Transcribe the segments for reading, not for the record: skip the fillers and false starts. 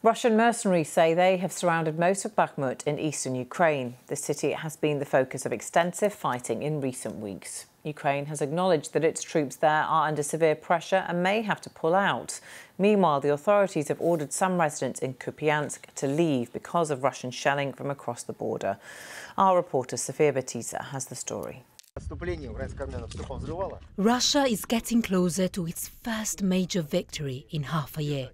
Russian mercenaries say they have surrounded most of Bakhmut in eastern Ukraine. The city has been the focus of extensive fighting in recent weeks. Ukraine has acknowledged that its troops there are under severe pressure and may have to pull out. Meanwhile, the authorities have ordered some residents in Kupiansk to leave because of Russian shelling from across the border. Our reporter Sofia Batiza has the story. Russia is getting closer to its first major victory in half a year.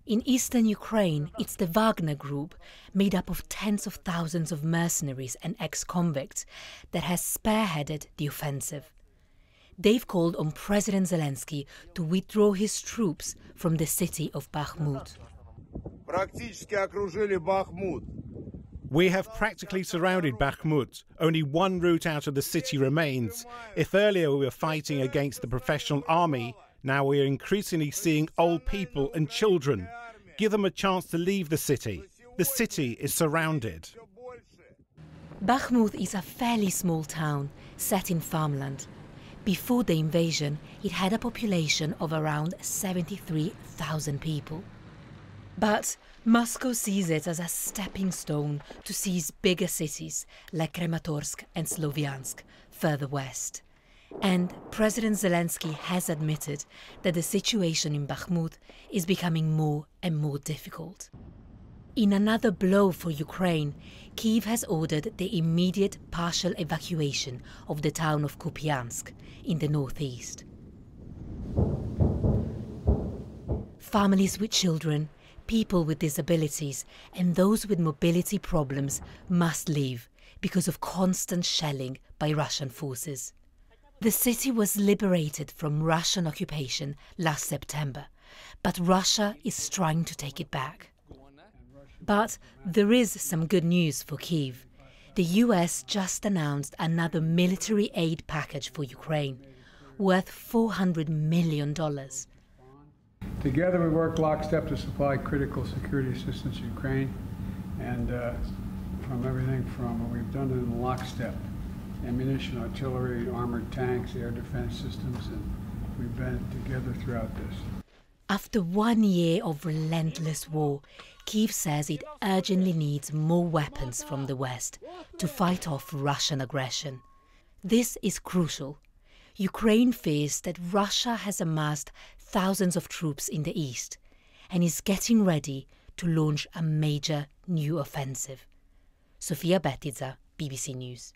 In eastern Ukraine, it's the Wagner Group, made up of tens of thousands of mercenaries and ex-convicts, that has spearheaded the offensive. They've called on President Zelensky to withdraw his troops from the city of Bakhmut. We have practically surrounded Bakhmut. Only one route out of the city remains. If earlier we were fighting against the professional army, now we are increasingly seeing old people and children. Give them a chance to leave the city. The city is surrounded. Bakhmut is a fairly small town set in farmland. Before the invasion, it had a population of around 73,000 people. But Moscow sees it as a stepping stone to seize bigger cities like Kramatorsk and Sloviansk further west. And President Zelensky has admitted that the situation in Bakhmut is becoming more and more difficult. In another blow for Ukraine, Kyiv has ordered the immediate partial evacuation of the town of Kupiansk in the northeast. Families with children, people with disabilities and those with mobility problems must leave because of constant shelling by Russian forces. The city was liberated from Russian occupation last September, but Russia is trying to take it back. But there is some good news for Kyiv. The US just announced another military aid package for Ukraine, worth $400 million. Together we work lockstep to supply critical security assistance to Ukraine, and from everything from what we've done in lockstep. Ammunition, artillery, armored tanks, air defense systems, and we've been together throughout this. After 1 year of relentless war, Kyiv says it urgently needs more weapons from the West to fight off Russian aggression. This is crucial. Ukraine fears that Russia has amassed thousands of troops in the east and is getting ready to launch a major new offensive. Sofia Batiza, BBC News.